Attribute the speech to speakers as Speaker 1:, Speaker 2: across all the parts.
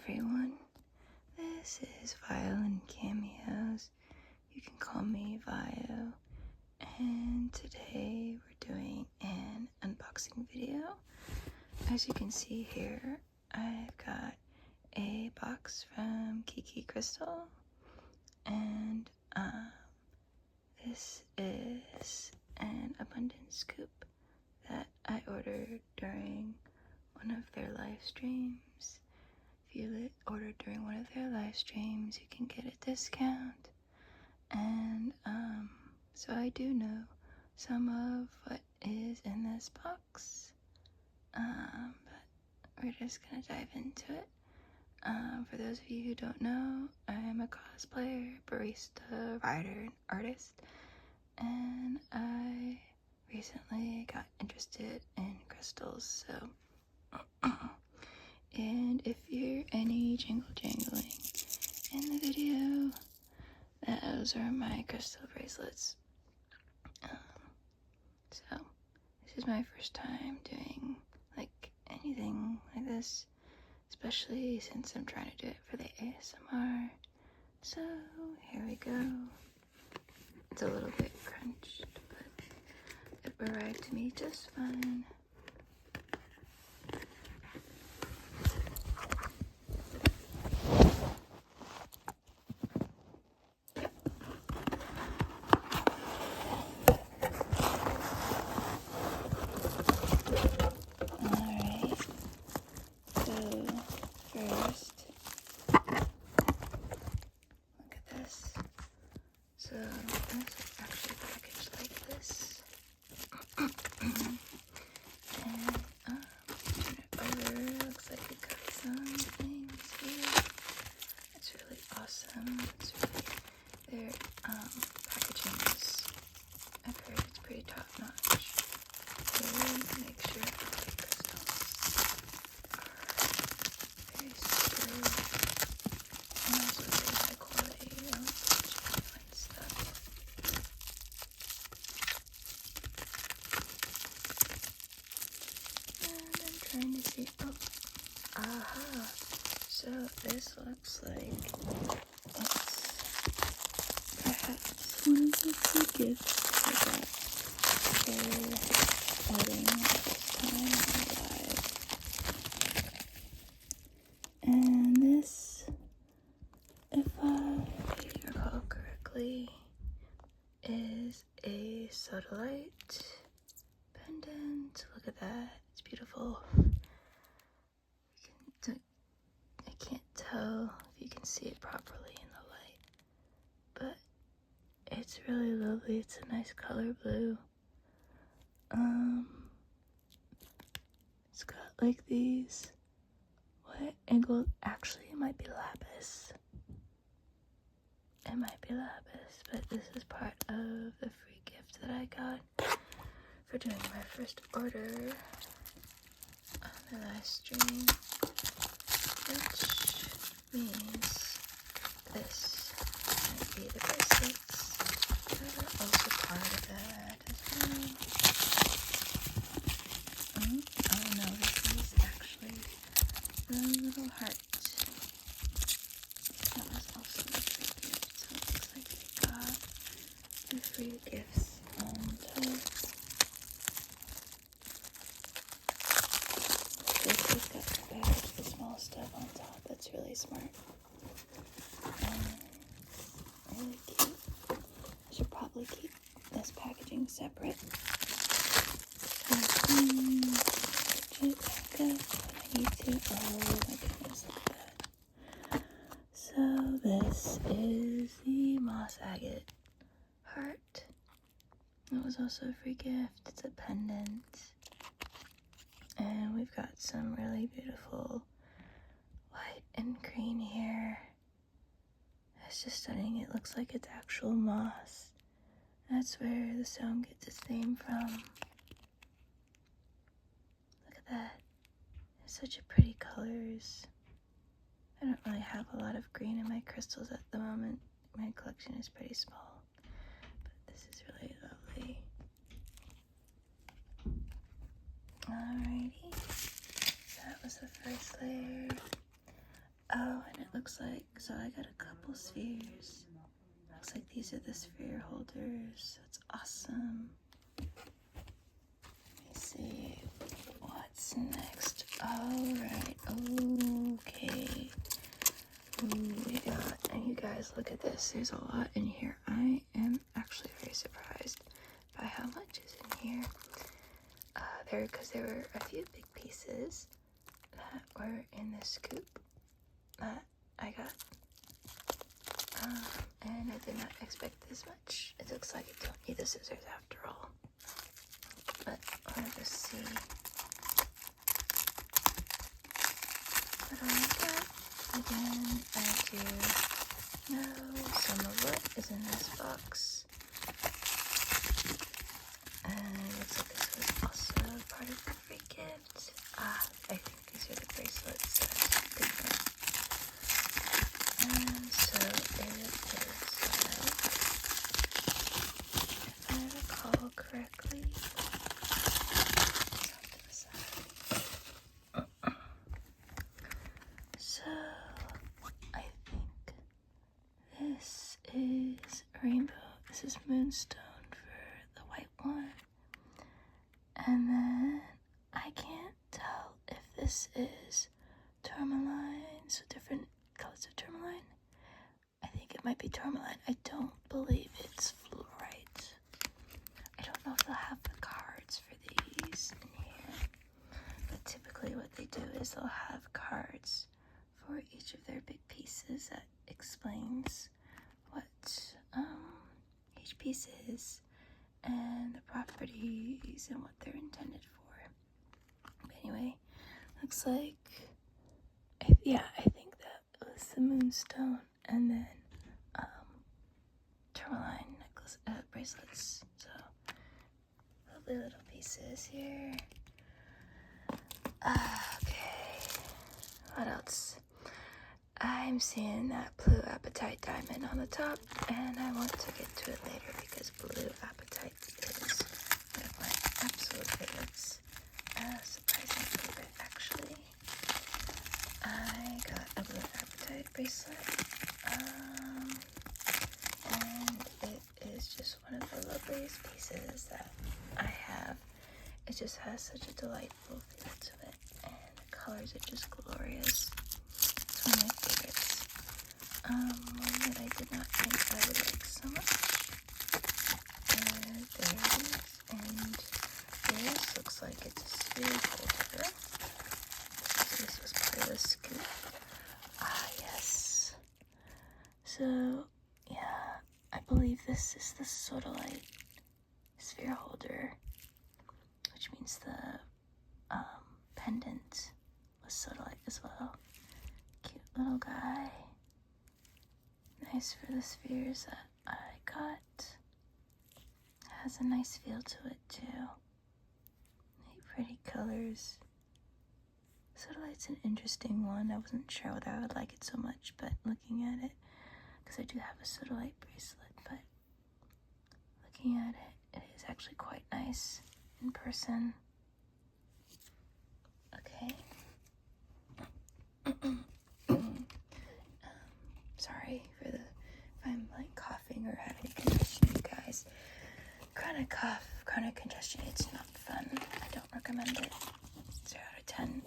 Speaker 1: everyone. This is Violin Cameos. You can call me Vio. And today we're doing an unboxing video. As you can see here, I've got a box from Kiki Crystal. And this is an abundance scoop that I ordered during one of their live streams. If you order during one of their live streams, you can get a discount. And so I do know some of what is in this box, but we're just gonna dive into it. For those of you who don't know, I'm a cosplayer, barista, writer, and artist, and I recently got interested in crystals, so and if you hear any jangling in the video, those are my crystal bracelets. So this is my first time doing like anything like this, especially since I'm trying to do it for the ASMR. So here we go. It's a little bit crunched, but it arrived to me just fine. Alright, so first, look at this. So this is actually packaged like this. And turn it over, looks like it got some things here. It's really awesome. It's really, their packaging is, I've heard it's pretty top notch. They make sure that the crystals are very secure and also very high quality. I like such fine stuff. And I'm trying to see, aha. So this looks like it's perhaps one of the free gifts I got for wedding this time live. And this, if I recall correctly, is a sodalite pendant. Look at that, it's beautiful. I can't tell if you can see it properly in the light, but it's really lovely. It's a nice color blue. It's got like these what angle, actually it might be lapis. It might be lapis, but this is part of the free gift that I got for doing my first order on the live stream, which means this might be the bracelets that are also part of that as well. Oh no, this is actually the little heart. That was also the free gift, so it looks like they got the free gifts on top. This has got the package, the small stuff on top. That's really smart. Really cute. I should probably keep this packaging separate. I need to. Oh my goodness, look at that. So this is the moss agate heart. It was also a free gift. It's a pendant. And we've got some really beautiful white and green here. It's just stunning. It looks like it's actual moss. That's where the stone gets its name from. Look at that. It's such a pretty colors. I don't really have a lot of green in my crystals at the moment. My collection is pretty small, but this is really lovely. Alrighty, so that was the first layer. Oh, and it looks like, so I got a couple spheres. Looks like these are the sphere holders. That's awesome. Let me see what's next. Alright, okay. Ooh, we got, and you guys look at this. There's a lot in here. I am actually very surprised by how much is in here. Because there were a few big pieces that were in this scoop that I got. And I did not expect this much. It looks like I don't need the scissors after all. But I'll just see what I got. Again, I do know some of what is in this box. And it looks like this was also part of the free gift. I think these are the bracelets that are different. And so it is like, if I recall correctly, so I think this is rainbow. This is moonstone for the white one. And then I can't tell if this is tourmaline, so different colors of tourmaline. I think it might be tourmaline. I don't believe it's fluorite. I don't know if they'll have the cards for these in here. But typically what they do is they'll have cards for each of their big pieces that explains what each piece is and the properties and what they're intended for. But anyway, looks like, I think that was the moonstone, and then tourmaline necklace bracelets. So lovely little pieces here. Okay, what else? I'm seeing that blue apatite diamond on the top, and I want to get to it later because blue apatite is one of my absolute favorites. Surprising favorite, actually. I got a blue apatite bracelet, and it is just one of the loveliest pieces that I have. It just has such a delightful feel to it, and the colors are just glorious. It's one of my favorites. One that I did not think I would like so much. There it is, and this looks like it's a sphere holder. So this was part of the scoop. Yes. So, yeah, I believe this is the sodalite sphere holder, which means the pendant was sodalite as well. Cute little guy. Nice for the spheres that I got. Has a nice feel to it too. Neat, pretty colors. Sodalite's an interesting one. I wasn't sure whether I would like it so much, but looking at it, because I do have a sodalite bracelet, but looking at it, it is actually quite nice in person. Okay. Sorry for if I'm like coughing or having congestion, you guys. Chronic cough, chronic congestion, it's not fun. I don't recommend it. 0 out of 10.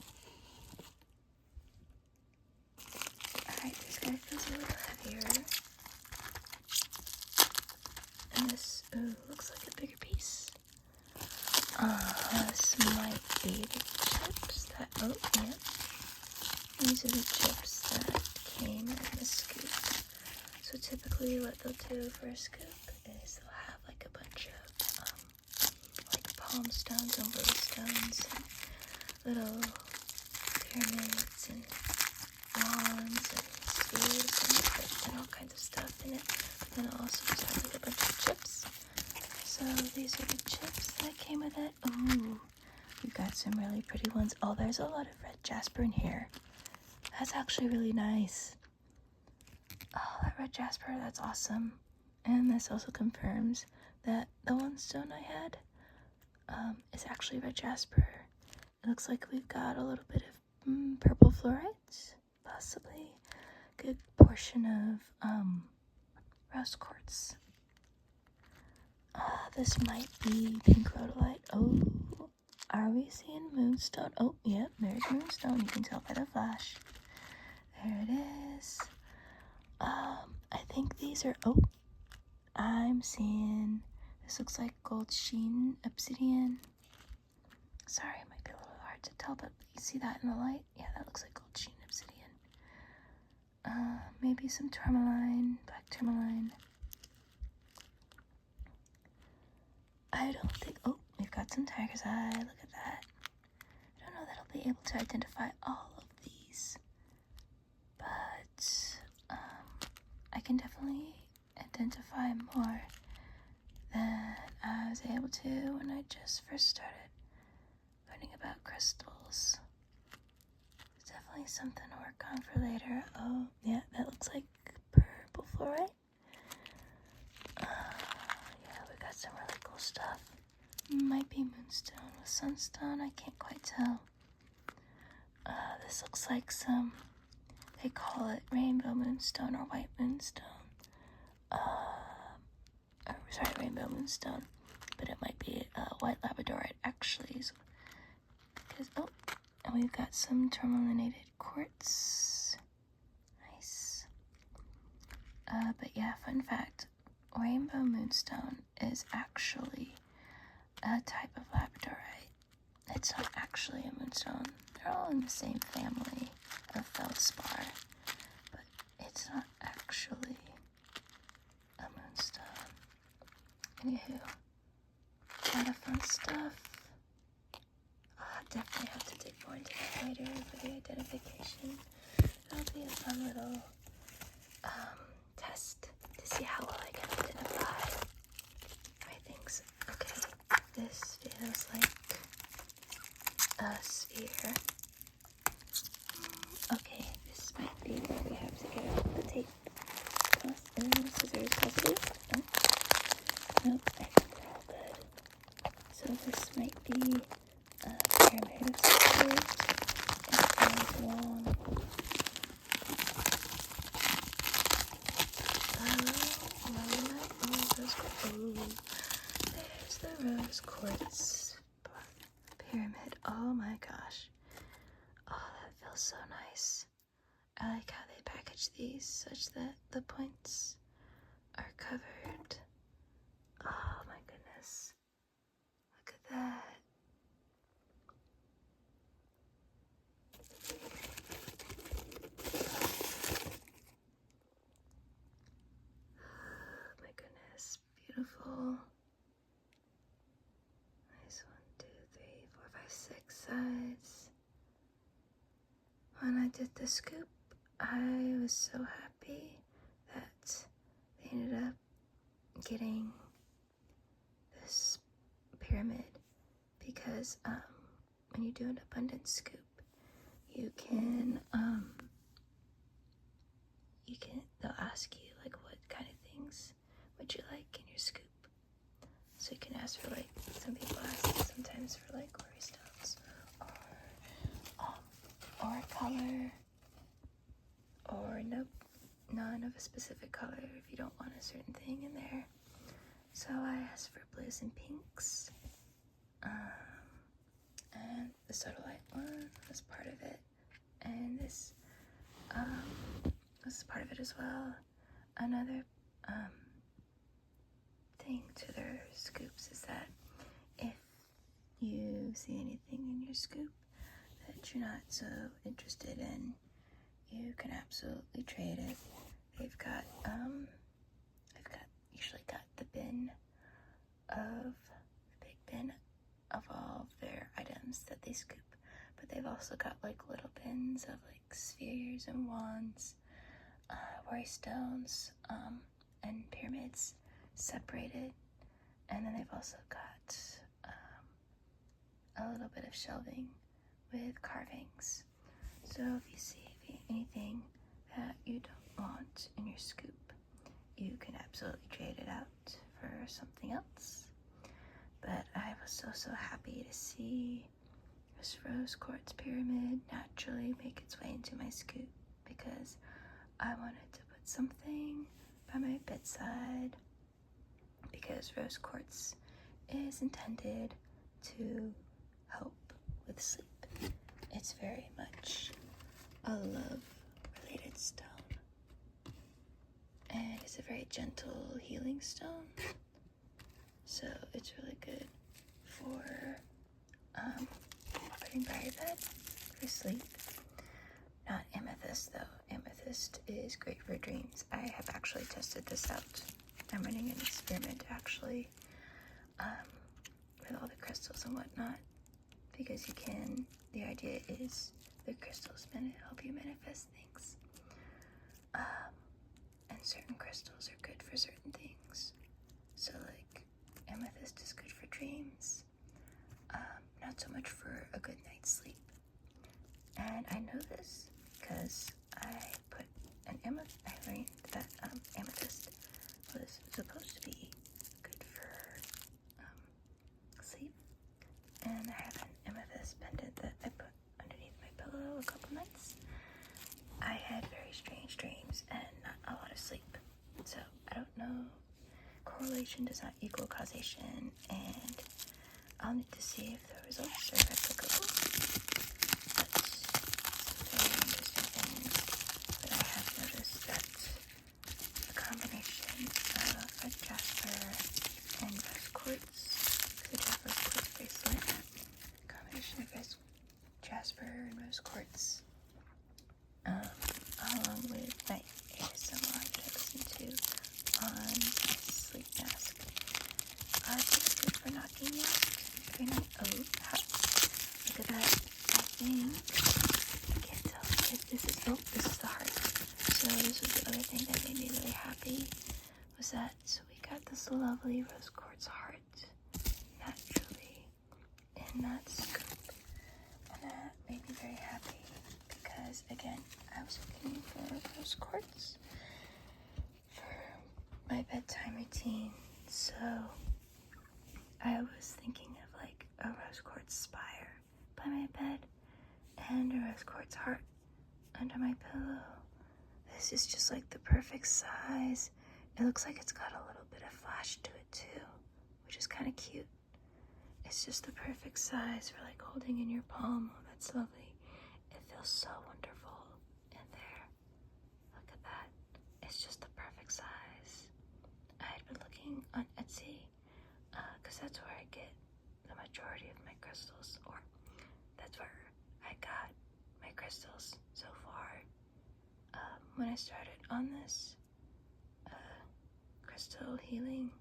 Speaker 1: Alright, this guy feels a little heavier. And this, looks like a bigger piece. This might be the chips that, yeah. These are the chips that came in the scoop. So typically what they'll do for a scoop is they'll have like a bunch of like palm stones and wood stones and little pyramids and wands and spheres and all kinds of stuff in it. But then it'll also just have like a bunch of chips. So these are the chips that came with it. Ooh, we've got some really pretty ones. Oh, there's a lot of red jasper in here. That's actually really nice. Oh, that red jasper, that's awesome. And this also confirms that the one stone I had is actually red jasper. It looks like we've got a little bit of purple fluorite, possibly. portion of rose quartz. This might be pink rhodolite. Oh, are we seeing moonstone? Oh, yep, there's moonstone. You can tell by the flash. There it is. I think these are, oh, I'm seeing, this looks like gold sheen obsidian. Sorry, it might be a little hard to tell, but you see that in the light? Yeah, that looks like gold sheen obsidian. Maybe some tourmaline, black tourmaline. I don't think, oh, we've got some tiger's eye, look at that. I don't know that I'll be able to identify all of these, but I can definitely identify more than I was able to when I just first started learning about crystals. It's definitely something to work on for later. Oh, yeah, that looks like purple fluorite. Yeah, we got some really cool stuff. Might be moonstone with sunstone, I can't quite tell. This looks like some, they call it rainbow moonstone or white moonstone. Rainbow moonstone, but it might be white labradorite actually. So, because, oh, and we've got some tourmalinated quartz. Nice. But yeah, fun fact, rainbow moonstone is actually a type of labradorite. It's not actually a moonstone. They're all in the same family of feldspar, but it's not actually a moonstone. Anywho, a lot of fun stuff. I'll definitely have to dig more into that later for the identification. That'll be a fun little test to see how well I can identify my things. Okay, this feels like a sphere. Okay, this might be where we have to get out the tape and then the scissors possibly. Oh. Nope, I think we're all good. So this might be a pyramid of scissors. It goes long. There's the rose quartz pyramid. Oh my gosh. Oh, that feels so nice. I like how they package these such that the points are covered. Oh my goodness. Look at that. Oh my goodness. Beautiful. Nice. 1, 2, 3, 4, 5, 6 sides. When I did the scoop, I was so happy that they ended up getting this pyramid because when you do an abundant scoop, they'll ask you like what kind of things would you like in your scoop. So you can ask for like, some people ask sometimes for like quarry stones or a color, or nope, none of a specific color if you don't want a certain thing in there. So I asked for blues and pinks, and the sodalite one was part of it, and this was part of it as well. Another thing to their scoops is that if you see anything in your scoop that you're not so interested in, you can absolutely trade it. They've usually got the big bin of all of their items that they scoop, but they've also got like little bins of like spheres and wands, worry stones, and pyramids separated, and then they've also got a little bit of shelving with carvings. So if you see anything that you don't want in your scoop, you can absolutely trade it out for something else. But I was so happy to see this rose quartz pyramid naturally make its way into my scoop, because I wanted to put something by my bedside because rose quartz is intended to help with sleep. It's very much a love-related stone. And it's a very gentle healing stone. So it's really good for putting by your bed for sleep. Not amethyst though. Amethyst is great for dreams. I have actually tested this out. I'm running an experiment actually with all the crystals and whatnot, because the idea is the crystals help you manifest things. And certain crystals are good for certain things. So like amethyst is good for dreams, not so much for a good night's sleep. And I know this because I learned that amethyst was supposed to be good for sleep. And I have an amethyst pendant that I put underneath my pillow a couple nights. I had very strange dreams and not a lot of sleep. So I don't know. Correlation does not equal causation, and I'll need to see if the results are replicable. But some very interesting things that I have noticed, that a combination of red jasper and rose quartz, because I have rose quartz bracelet, combination of red jasper and rose quartz, along with my ASMR that I listen to on my sleep mask. I think it's good for knocking you out. Very nice. Oh, look at that. I think, I can't tell if this is the heart. So this was the other thing that made me really happy, was that, so we got this lovely rose quartz heart naturally in that scoop. And that made me very happy because, again, I was looking for rose quartz for my bedtime routine. So I was thinking of like a rose quartz spire by my bed and a rose quartz heart under my pillow. This is just like the perfect size. It looks like it's got a little bit of flash to it too, which is kind of cute. It's just the perfect size for like holding in your palm. Oh, that's lovely. It feels so wonderful in there. Look at that. It's just the perfect size. I had been looking on Etsy, because that's where I get the majority of my crystals, or that's where I got my crystals so far. When I started on this crystal healing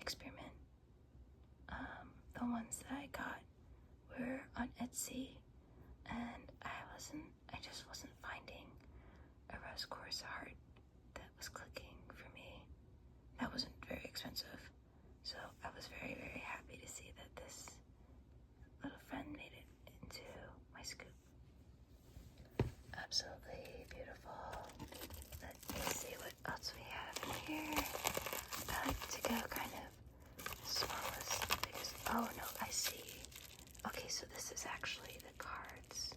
Speaker 1: experiment, the ones that I got were on Etsy, and I just wasn't finding a rose quartz heart that was clicking for me. That wasn't very expensive, so I was very, very happy to see that this little friend made it into my scoop. Absolutely beautiful. Let me see what else we have in here. I like to go kind of smallest, biggest. Oh no, I see. Okay, so this is actually the cards,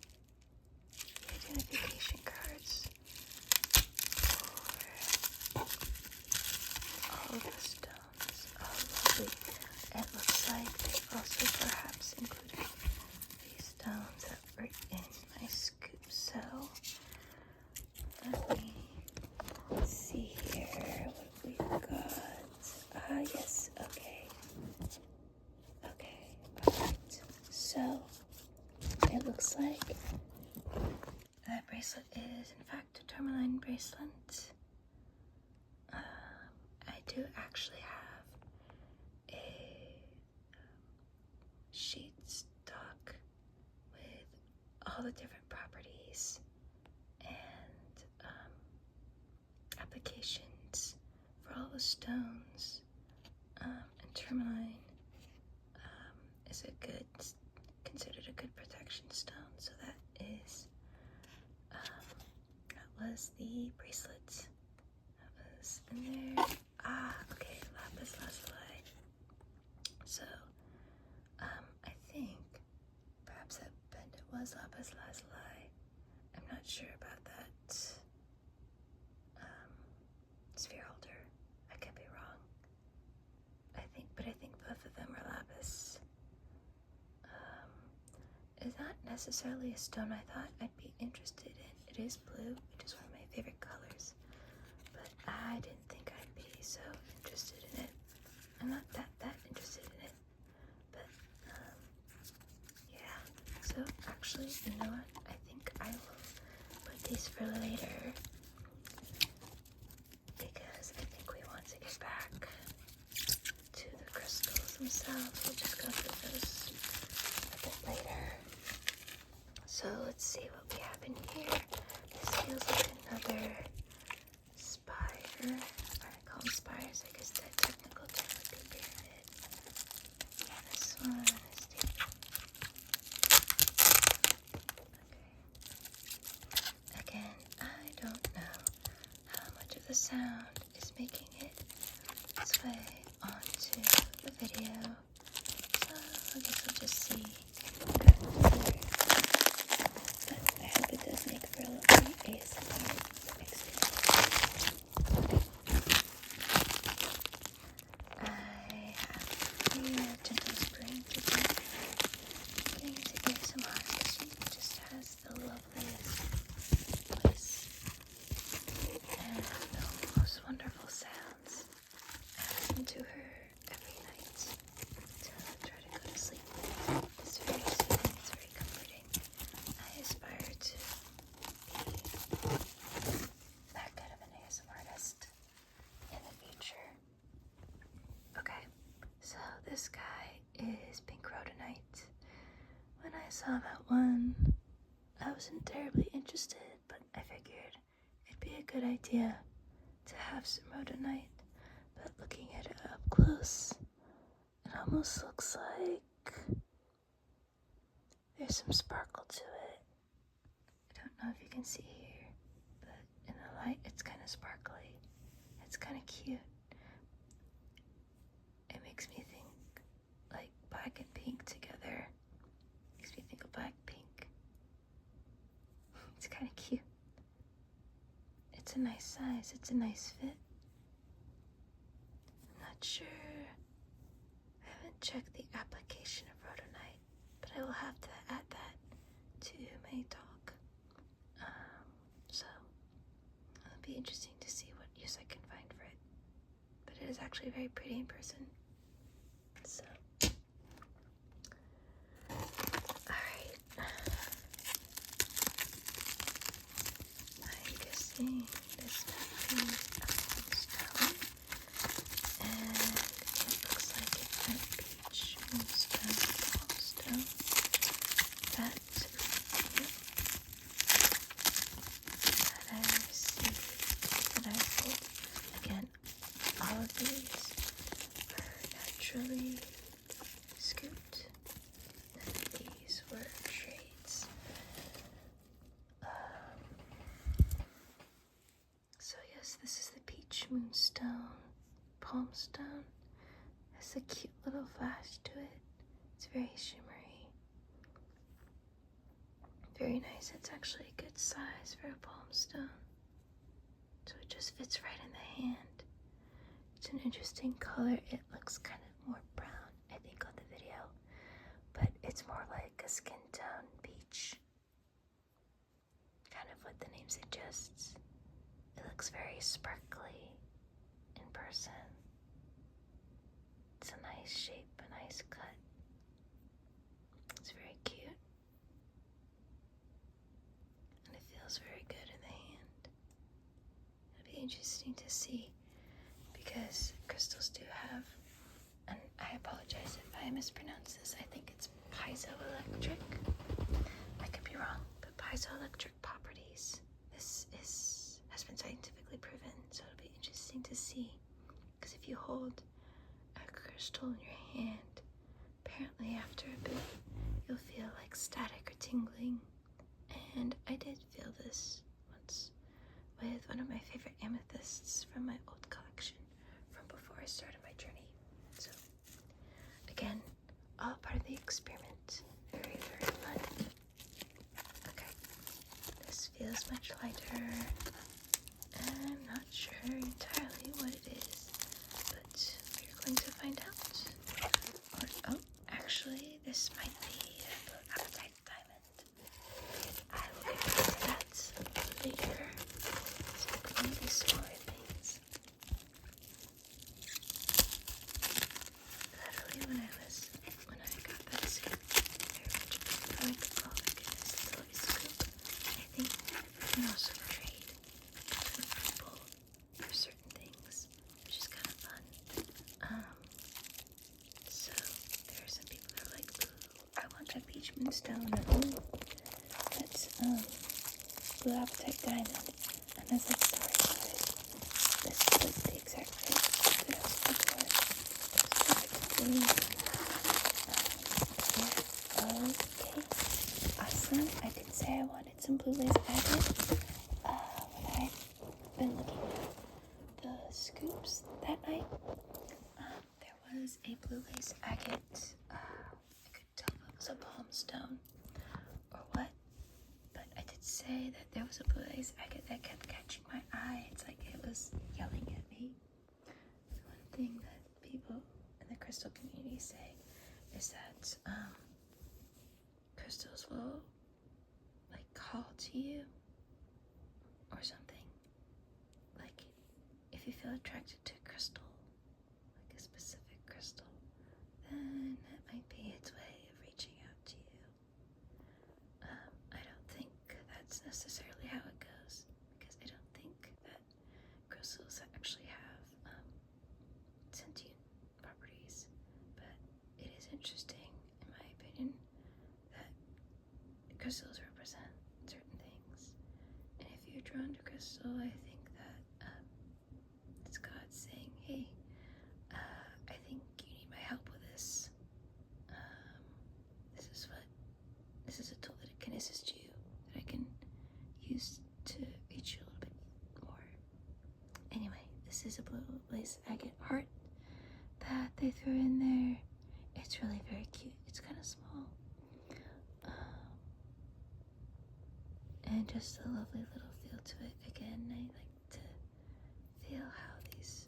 Speaker 1: the identification cards for all of the stones. Oh, lovely. It looks like they also perhaps included these stones that were in my scoop. So let me see here what we've got. Yes, okay. Alright. So it looks like that bracelet is in fact a tourmaline bracelet. I do actually have a sheet stock with all the different properties and applications for all the stones. And tourmaline is considered a good protection stone. So that was the bracelet that was in there. Okay, lapis lazuli. So, I think perhaps that pendant was lapis lazuli. I'm not sure about that. necessarily a stone I thought I'd be interested in. It is blue, which is one of my favorite colors, but I didn't think I'd be so interested in it. I'm not that interested in it, but yeah. So actually, you know what? I think I will put these for later because I think we want to get back to the crystals themselves. We'll just go through those a bit later. So let's see what we have in here. This feels like another spire. I call them spires. I guess the technical term would be pyramid. This one is deep. Okay. Again, I don't know how much of the sound is making it its way onto the video. So I guess we'll just see. I hope it does make for a lovely ASMR. I have a gentle spring to do. Getting into ASMR, it just has the loveliest voice and the most wonderful sounds. I listen to her every night to try to go to sleep. It's very soothing, it's very comforting. I aspire to be that kind of an ASMR artist in the future. Okay, so this guy is pink rhodonite. When I saw that one, I wasn't terribly interested, but I figured it'd be a good idea to have some rhodonite. But looking at it up close, it almost looks like there's some sparkle to it. I don't know if you can see here, but in the light it's kind of sparkly. It's kind of cute. It makes me think like black and pink together. Makes me think of black pink. It's kind of cute. It's a nice size. It's a nice fit. I'm not sure. I haven't checked the application of rhodonite, but I will have to add that to my talk. So it'll be interesting to see what use I can find for it. But it is actually very pretty in person. So, alright. I'm guessing this might be a stone. And it looks like it's a peach moonstone, palmstone. That's that I received, that I pulled. Again, all of these were naturally scooped, and these were trades. So yes, this is the peach moonstone, palmstone. Has a cute little flash to it. It's very shimmery, very nice. It's actually a good size for a palmstone, so it just fits right in the hand. It's an interesting color. It looks kind of more brown, I think, on the video, but it's more like a skin tone peach, kind of what the name suggests. It looks very sparkly in person. It's a nice shape, a nice cut. It's very cute, and it feels very good in the hand. It'll be interesting to see, because crystals do have, and I apologize if I mispronounce this, I think it's piezoelectric. I could be wrong, but piezoelectric properties. This has been scientifically proven, so it'll be interesting to see. Because if you hold a crystal in your hand, apparently after a bit, you'll feel like static or tingling. And I did feel this once with one of my favorite amethysts from my old collection from before I started my journey. So again, all part of the experiment. Very, very fun. Okay, this feels much lighter. I'm not sure entirely what it is, but we're going to find out. Oh, actually, this might be a apatite diamond. can also trade with people for certain things, which is kind of fun. So there are some people that are like, ooh, I want that peach moonstone. Ooh, that's blue apatite diamond. And I was like, sorry guys, this was the exact thing that I was looking for. It's perfect blue. Okay, awesome. I did say I wanted some blue lace agate. When I've been looking at the scoops that night, there was a blue lace agate. I couldn't tell if it was a palm stone or what, but I did say that there was a blue lace agate that kept catching my eye. It's like it was yelling at me. The one thing that people in the crystal community say is that crystals will like call to you or something. Like if you feel attracted to a crystal, like a specific crystal, then that might be its way of reaching out to you. I don't think that's necessarily how it goes, because I don't think that crystals actually have sentient properties, but it is interesting, in my opinion, that crystals represent certain things. And if you're drawn to crystal, I think that it's God saying, hey, I think you need my help with this. This is a tool that can assist you, that I can use to reach you a little bit more. Anyway, this is a blue lace agate heart that they threw in there. It's really very cute. It's kind of small. And just a lovely little feel to it. Again, I like to feel how these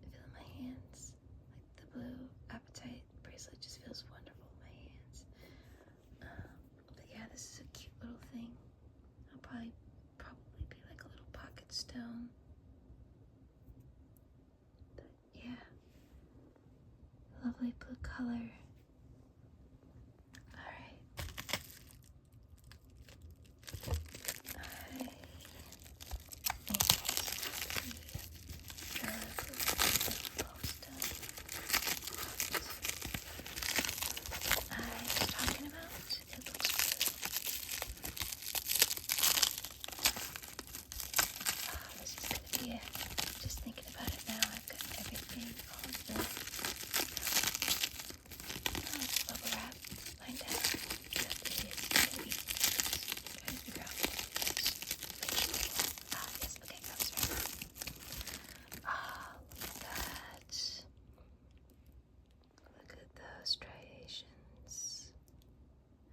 Speaker 1: feel in my hands. Like the blue apatite bracelet just feels wonderful in my hands. But yeah, this is a cute little thing. I'll probably be like a little pocket stone. But yeah, lovely blue color. Just thinking about it now, I've got everything, all of the bubble wrap lined out. It is going to be trying to figure out yes, okay, that was right. Look at that. Look at those striations.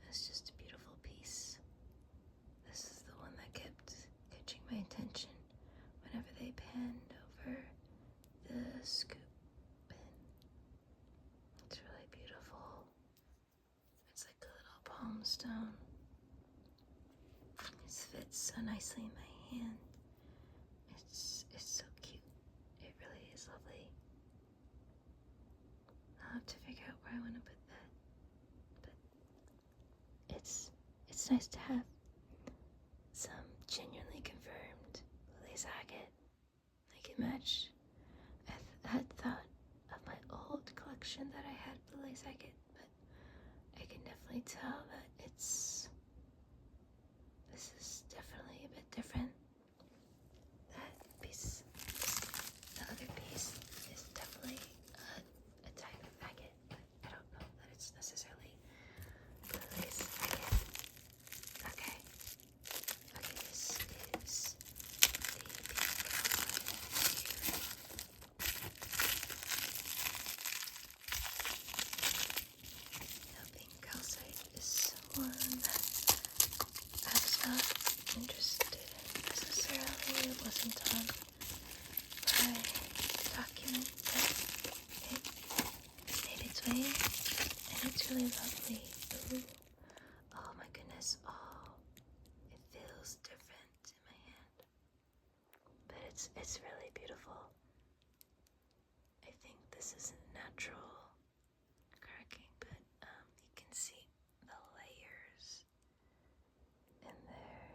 Speaker 1: It's just a beautiful piece. This is the one that kept catching my attention whenever they panned over the scoop bin. It's really beautiful. It's like a little palm stone. This fits so nicely in my hand. It's so cute. It really is lovely. I'll have to figure out where I want to put that. But it's nice to have some genuinely confirmed lace agate. I can match. I had thought of my old collection that I had with lace agate, but I can definitely tell that this is definitely a bit different. That piece, the other piece, is definitely a type of agate, but I don't know that it's necessarily blue lace agate. Okay, this is the pink calcite is one that I was not interested in necessarily. It wasn't on my document, but it made its way, and it's really lovely. Ooh. Oh my goodness, it feels different in my hand, but it's really beautiful. I think this isn't natural cracking, but you can see the layers in there.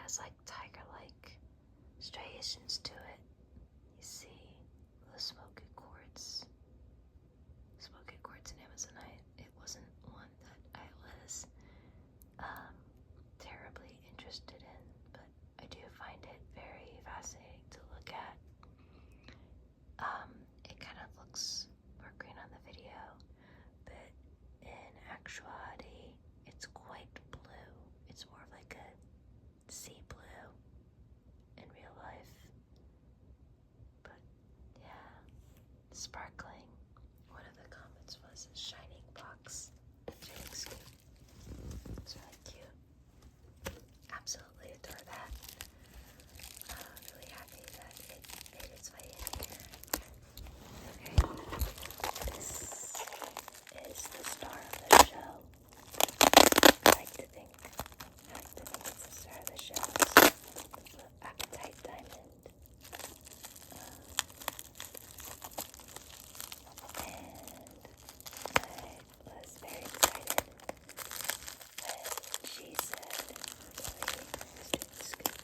Speaker 2: has like tiger-like striations to it. You see the smoky quartz and amazonite. It wasn't one that I was terribly interested in, but I do find it very fascinating to look at. It kind of looks more green on the video, but in actuality, it's quite blue. It's more of like a sea blue in real life. But yeah, sparkling. One of the comments was a shining box. Which looks cute. It's really cute. Absolutely adore that. Really happy that it made its way in here. Okay, this is the star of the show. I like to think it's the star of the show. It's the apatite diamond. And I was very excited when she said, Lily, who's doing the scoop,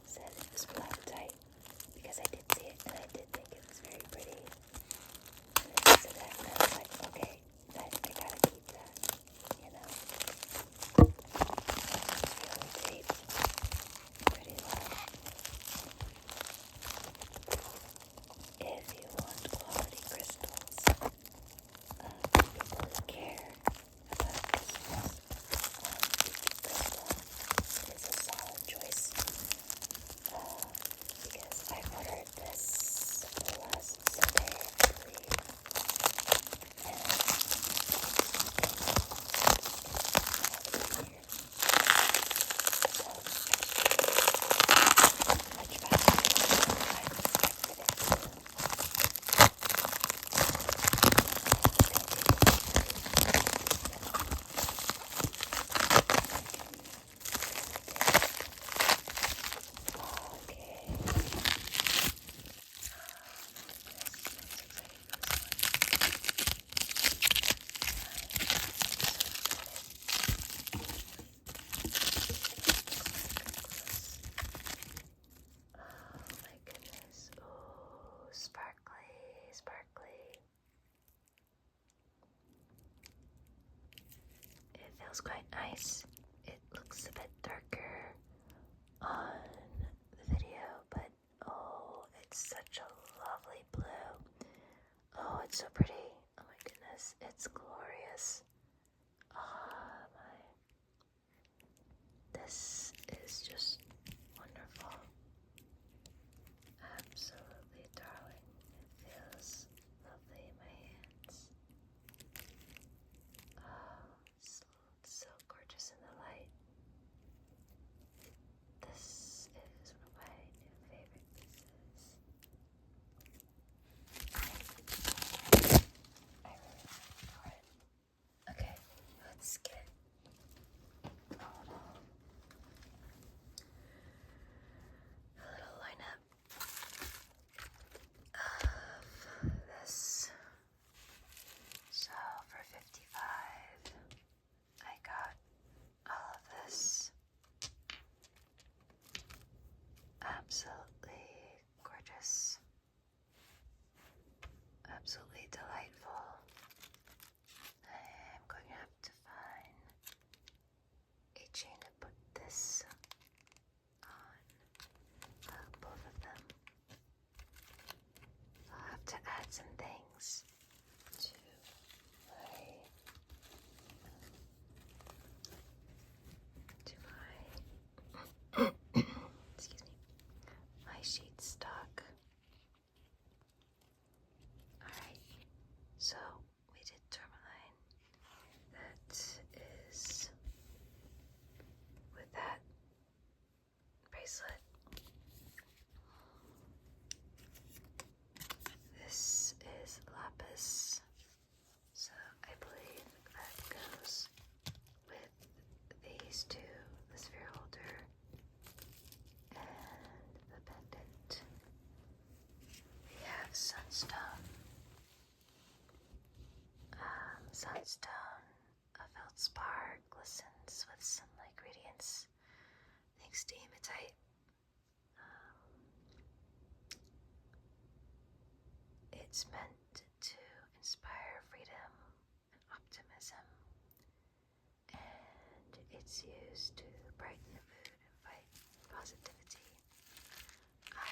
Speaker 2: said it was apatite, because I did see it and I did think it was very pretty. And then she said that and I was like, okay, I gotta keep that, you know. It's really taped pretty well. If you want quality crystals, people who care about crystals, crystal is a solid choice, because I ordered this last Sunday, I believe, and here. So much faster than I expected it to. Oh my goodness. Oh, sparkly, sparkly. It feels quite nice. It looks a bit darker on the video, but oh, it's such a lovely blue. Oh, it's so pretty. Oh my goodness, it's glorious. Oh my. This is just wonderful. Absolutely darling. It feels lovely in my hands. Oh, it's so gorgeous in the light. This is one of my new favorite pieces. I really adore it. Okay, let's get a little lineup of this. So for 55, I got all of this. Absolutely gorgeous. Absolutely delightful. I'm going to have to find a chain to put this on, both of them. I'll have to add some things to my excuse me, my sheet stock. Alright, so we did tourmaline. That is with that bracelet. This is lapis, so I believe that goes with these two, the sphere holder and the pendant. We have sunstone. Sunstone, a feldspar, glistens with sunlight gradients. I think hematite. It's meant to inspire freedom and optimism, and it's used to brighten the mood and fight positivity. I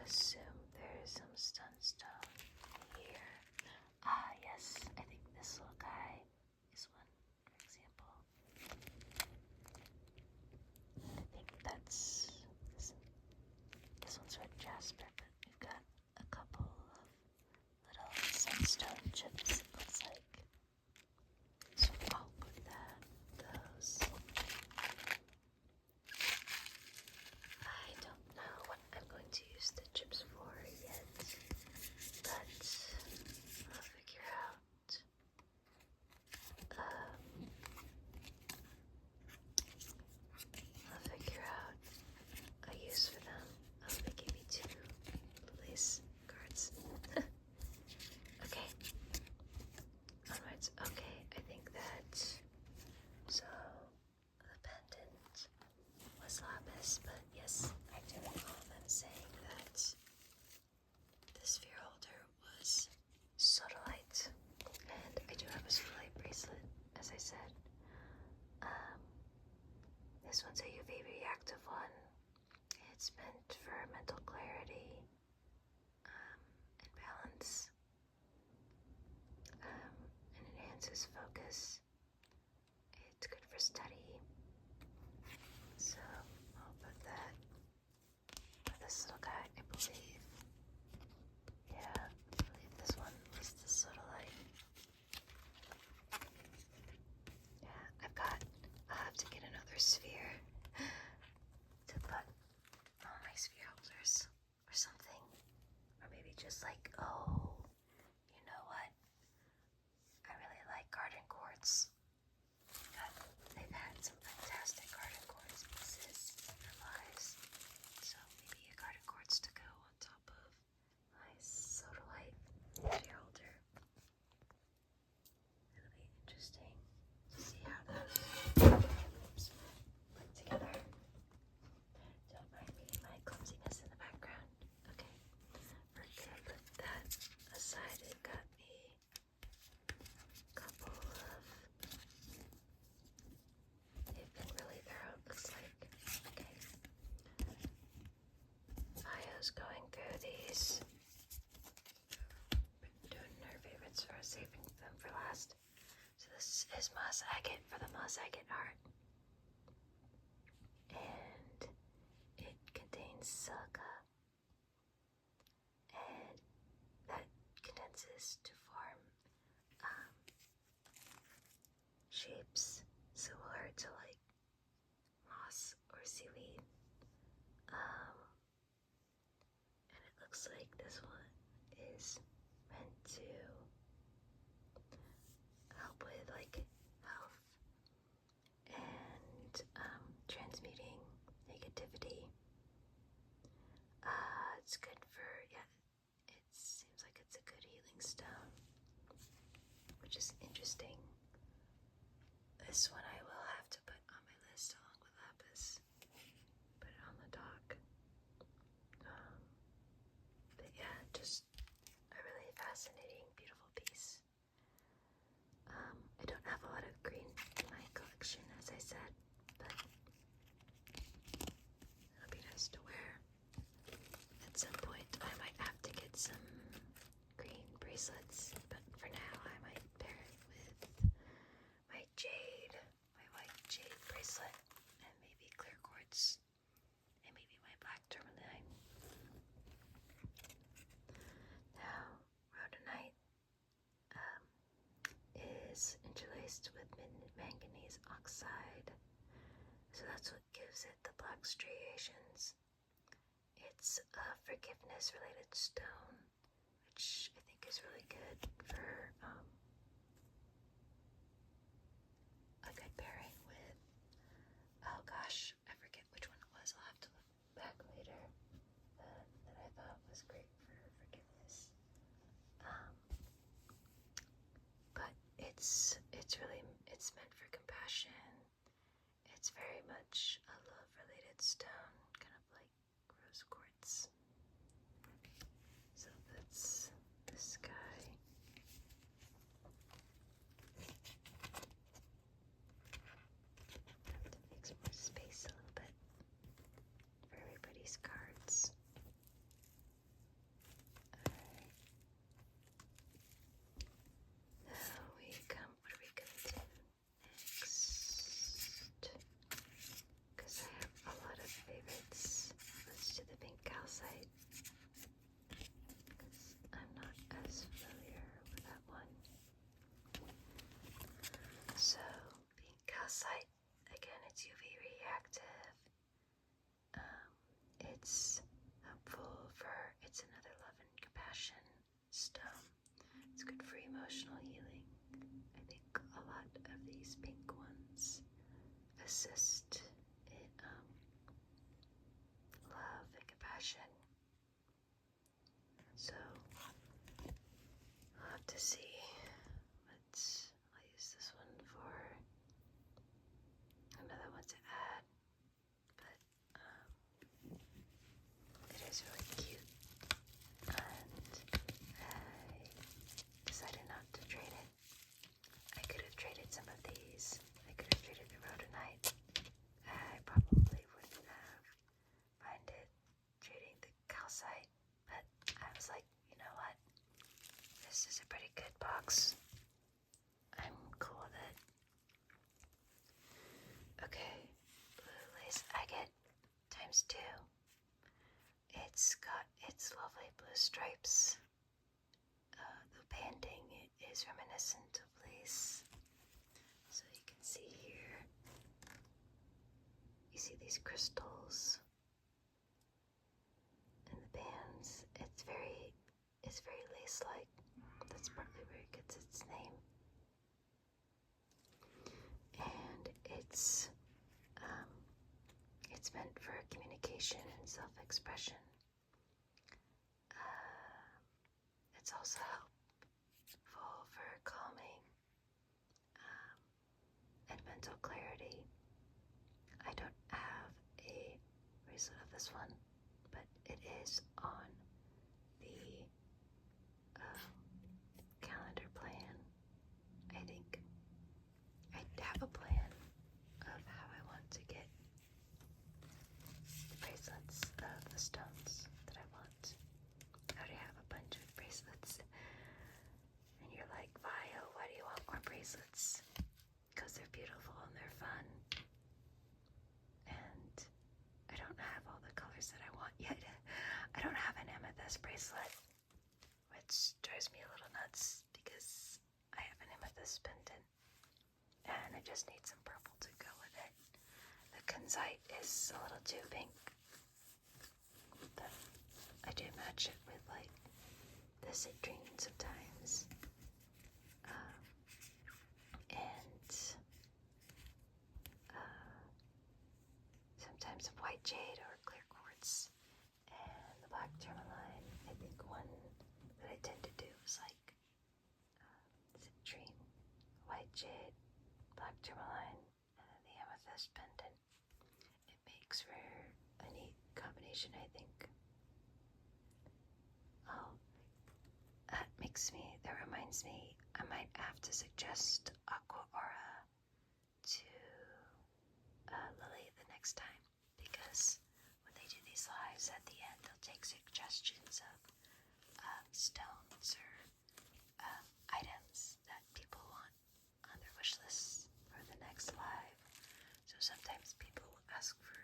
Speaker 2: assume there's some sunstone here. Ah, yes, I think this little guy is one, for example. I think that's this one's red jasper, but we've got a couple of little sunstone chips, it looks like. So I'll put those. I don't know what I'm going to use the chips for yet, but I'll figure out a use for them. Oh, they gave me 2 lace cards. Okay. Onwards. Okay, I think that so the pendant was lapis, but yes, I do recall them saying that the sphere holder was sodalite, and I do have a sodalite bracelet, as I said. This one's a UV reactive one. It's meant for mental clarity and balance, and enhances focus. It's good for study, so I'll put that for this little guy, I believe. Yeah, I believe this one was the sodalite. Yeah, I'll have to get another sphere to put all my sphere holders or something. Or maybe just like, oh, you know what? I really like garden quartz. They've had some fantastic garden quartz pieces in their lives. So maybe a garden quartz to go on top of my sodalite sphere holder. It'll be interesting to see how those put together. Don't mind me, my clumsiness in the background. Okay, we're gonna put that aside. It got me a couple of. They've been really thorough, it looks like. Okay. Ayo's going through these. Doing her favorites for us, saving them for last. So this is moss agate for the moss agate heart. And it contains silica. And that condenses to form shapes similar to like moss or seaweed. And it looks like this one is meant to help with like health and transmuting negativity. It's good for, yeah, it seems like it's a good healing stone, which is interesting. This one I will have to put on my list along with lapis. Put it on the dock. But yeah, just a really fascinating, beautiful piece. I don't have a lot of green in my collection, as I said, but it'll be nice to wear. At some point, I might have to get some green bracelets, but for now, I might pair it with my jade, my white jade bracelet, and maybe clear quartz, and maybe my black tourmaline. Now, rhodonite is interlaced with manganese oxide, so that's what gives it the black striations. It's a forgiveness-related stone, which I think is really good for a good pairing with, oh gosh, I forget which one it was. I'll have to look back later. That I thought was great for forgiveness. But it's meant for compassion. It's very much a love-related stone, kind of like rose quartz. So that's this guy. Have to make some more space a little bit for everybody's cards. Alright. Now what are we gonna do next? Because I have a lot of favorites. Let's do the pink calcite. Because I'm not as familiar with that one. So, pink calcite, again, it's UV reactive. It's helpful it's another love and compassion stone. It's good for emotional healing. I think a lot of these pink ones assist in love and compassion. So I'll have to see. I'll use this one for another one to add, but it is really cute, and I decided not to trade it. I could have traded some of these. I could have traded the rhodonite. I probably wouldn't have minded trading the calcite, but I was like, you know what? This is a pretty good box. I'm cool with it. Okay, blue lace agate ×2. It's got its lovely blue stripes. The banding is reminiscent of lace. So you can see here, you see these crystals and the bands. It's very lace-like. That's partly where it gets its name. And it's meant for communication and self-expression. It's also helpful for calming and mental clarity. I don't have a bracelet of this one, but it is on the calendar plan. I think I have a plan of how I want to get the bracelets of the stones that I want. I already have a bunch of bracelets, and you're like, Vio, why do you want more bracelets? Because they're beautiful and they're fun, and I don't have all the colors that I want yet. I don't have an amethyst bracelet, which drives me a little nuts because I have an amethyst pendant, and I just need some purple to go with it. The kunzite is a little too pink, but I do match it with like the citrine sometimes, and sometimes white jade or clear quartz, and the black tourmaline. I think one that I tend to do is like citrine, white jade, black tourmaline, and then the amethyst pendant. It makes for a neat combination, I think. Oh, that reminds me, I might have to suggest Aqua Aura to Lily the next time, because when they do these lives at the end, they'll take suggestions of stones or items that people want on their wish lists for the next live. So sometimes people ask for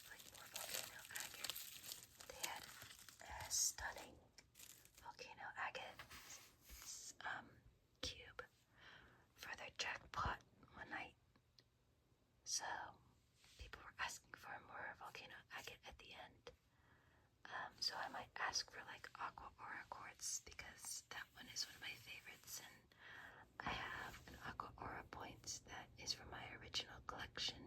Speaker 2: like more volcano agate. They had a stunning volcano agate cube for their jackpot one night. So people were asking for more volcano agate at the end. So I might ask for like Aqua Aura quartz, because that one is one of my favorites, and I have an Aqua Aura point that is from my original collection,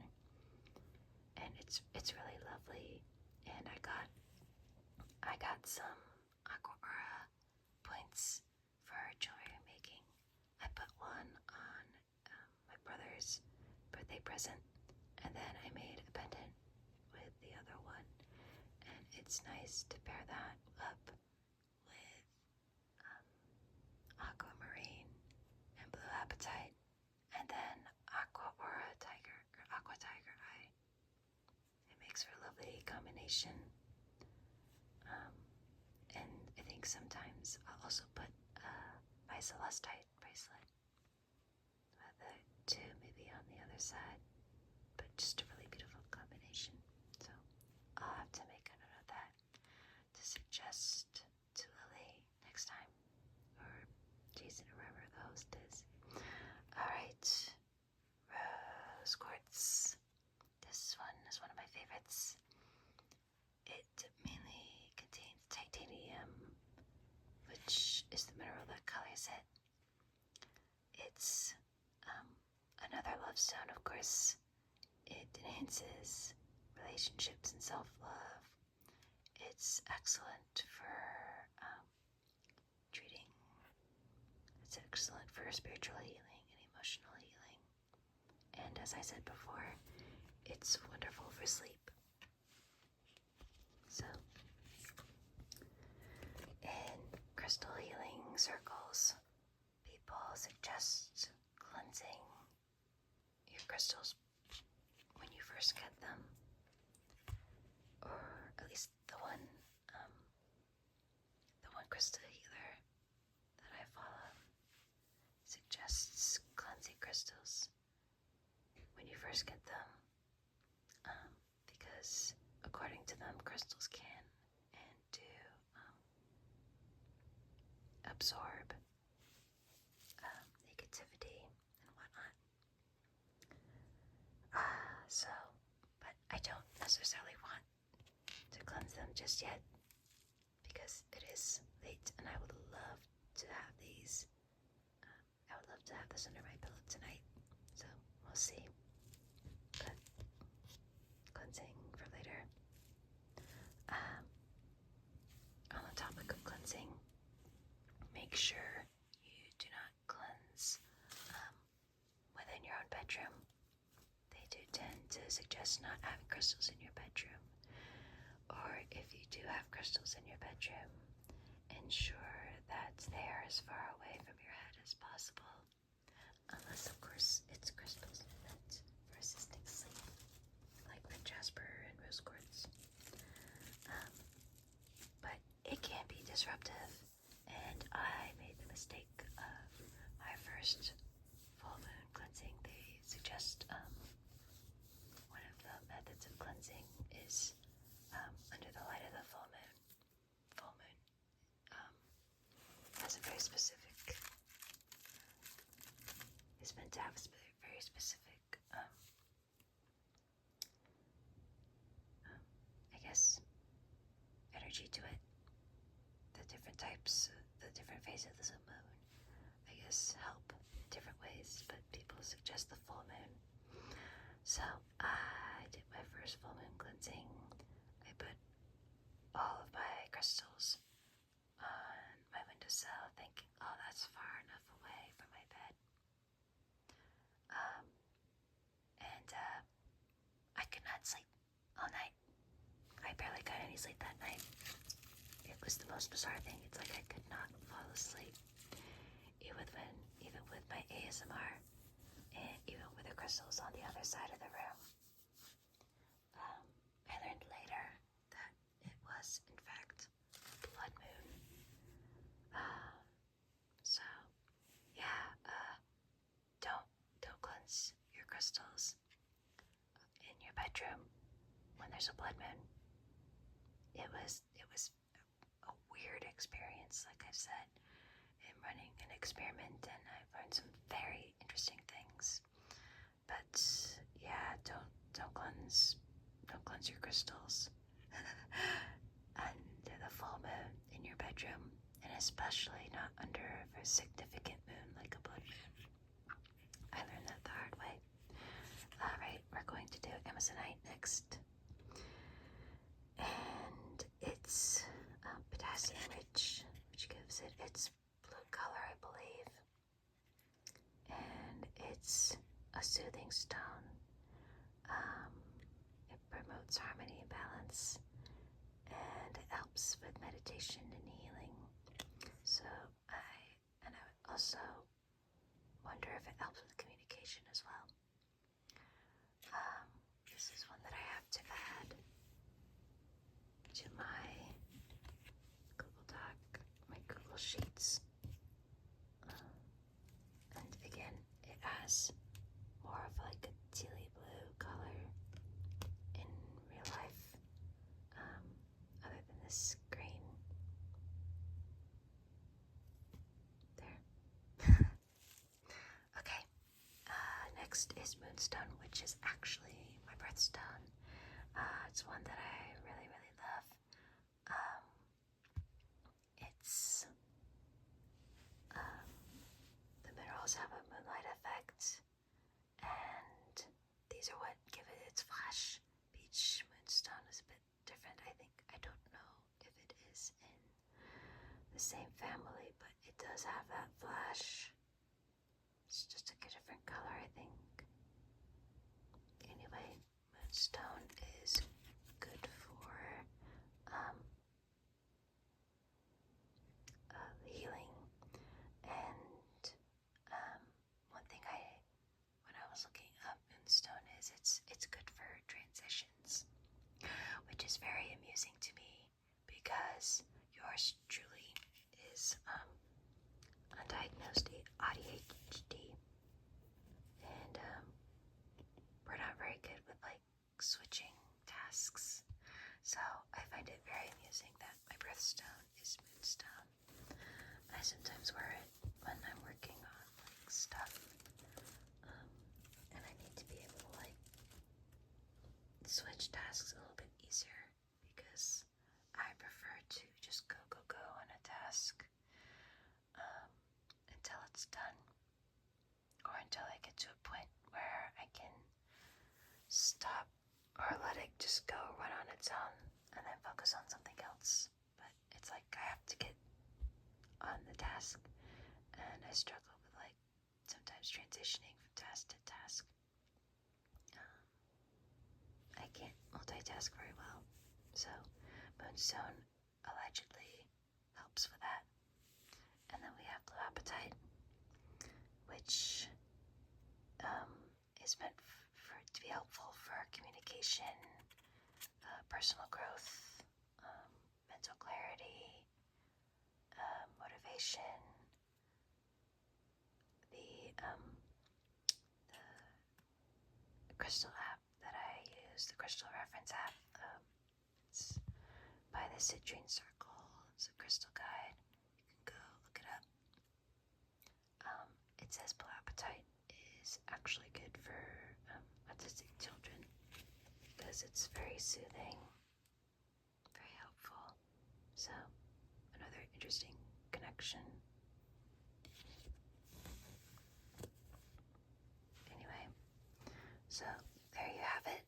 Speaker 2: and it's really lovely. And I got some Aqua Aura points for jewelry making. I put one on my brother's birthday present, and then I made a pendant with the it's nice to pair that up with aquamarine and blue apatite, and then aqua aura tiger or aqua tiger eye. It makes for a lovely combination. And I think sometimes I'll also put my celestite bracelet with the two maybe on the other side, but just a really beautiful combination. So I'll have to make a note of that to suggest to Lily next time, or Jason, or whoever the host is. Alright, rose quartz. This one is one of my favorites. It mainly contains titanium, which is the mineral that colors it. It's another love stone, of course. It enhances relationships and self-love. It's excellent for treating. It's excellent for spiritual healing and emotional healing. And as I said before, it's wonderful for sleep. So, in crystal healing circles, people suggest cleansing your crystals when you first get them, or at least the one crystal healer that I follow suggests cleansing crystals when you first get them, because according to them, crystals can and do absorb negativity and whatnot. But I don't necessarily want to cleanse them just yet, because it is late and I would love to have these. I would love to have this under my pillow tonight, so we'll see. But cleansing for later. On the topic of cleansing, make sure you do not cleanse within your own bedroom. They do tend to suggest not having crystals in your bedroom. Or if you do have crystals in your bedroom, ensure that they are as far away from your head as possible. Unless, of course, it's crystals meant for assisting sleep, like red jasper and rose quartz. But it can be disruptive, and I made the mistake of my first full moon cleansing. They suggest one of the methods of cleansing is under the light of the full moon. Full moon has a very specific, is meant to have a very specific, I guess, energy to it. The different types, the different phases of the moon, I guess, help in different ways, but people suggest the full moon. So I did my first full moon cleansing. I put all of my crystals on my windowsill, thinking, oh, that's far enough away from my bed. And I could not sleep all night. I barely got any sleep that night. It was the most bizarre thing. It's like I could not fall asleep, even with my ASMR, and even with the crystals on the other side of the room. I learned later that it was, in fact, blood moon. So, yeah, don't cleanse your crystals in your bedroom when there's a blood moon. It was a weird experience, like I've said. I'm running an experiment and I've learned some very interesting things. But yeah, don't cleanse your crystals under the full moon in your bedroom, and especially not under a significant moon like a blood moon. I learned that the hard way. Alright, we're going to do Amazonite next. And it's potassium rich, which gives it its blue color, I believe. And it's a soothing stone. It promotes harmony and balance. And meditation and healing. So I also wonder if it helps with communication as well. This is one that I have to add to my Google Doc, my Google Sheets. And again, it has more of like a tealy blue color in real life, other than this green. There. Okay, next is Moonstone, which is actually my birthstone. It's one that I really, really love. It's the minerals have a moonlight effect, and these are what give it its flash. Beach Moonstone is a bit different, I think. I don't know if it is in the same family, but it does have that flash. It's just a different color, I think. Anyway, Moonstone is good for healing. And one thing when I was looking up Moonstone is it's good for transitions, which is very amusing to me because yours truly is undiagnosed ADHD, and we're not very good with like switching tasks. So I find it very amusing that my birthstone is Moonstone. I sometimes wear it when I'm working on like stuff, and I need to be able to like switch tasks a little bit easier because I prefer to just go on a task until it's done, or until I get to a point where I can stop or let it just go run on its own and then focus on something else. But it's like I have to get on the task, and I struggle with like sometimes transitioning from task to task. I can't multitask very well, so Moonstone allegedly helps with that. And then we have Blue Appetite, which is meant to be helpful for communication, personal growth, mental clarity, motivation. The crystal app that I use, the crystal reference app, it's by the Citrine Circle. It's a crystal guide. You can go look it up. It says Blue Appetite is actually good for autistic children because it's very soothing, very helpful. So, another interesting connection. Anyway, so there you have it.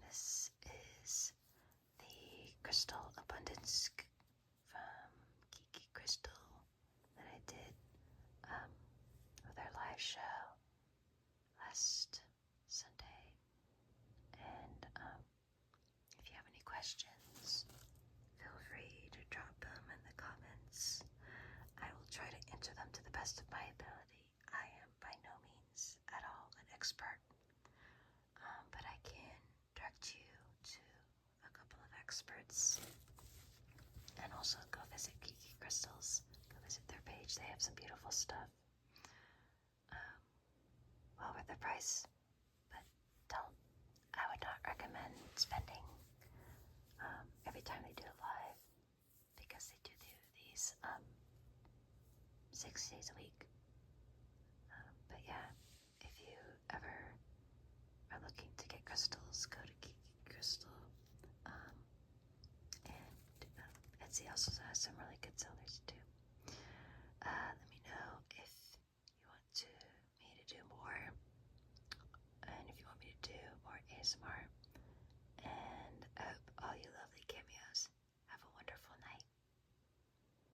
Speaker 2: This is the Crystal Abundance from Kiki Crystal that I did with our live show last Sunday. And if you have any questions, feel free to drop them in the comments. I will try to answer them to the best of my ability. I am by no means at all an expert, but I can direct you to a couple of experts. And also go visit Kiki Crystals. Go visit their page. They have some beautiful stuff. Well worth the price, but I would not recommend spending every time they do it live, because they do these 6 days a week. But yeah, if you ever are looking to get crystals, go to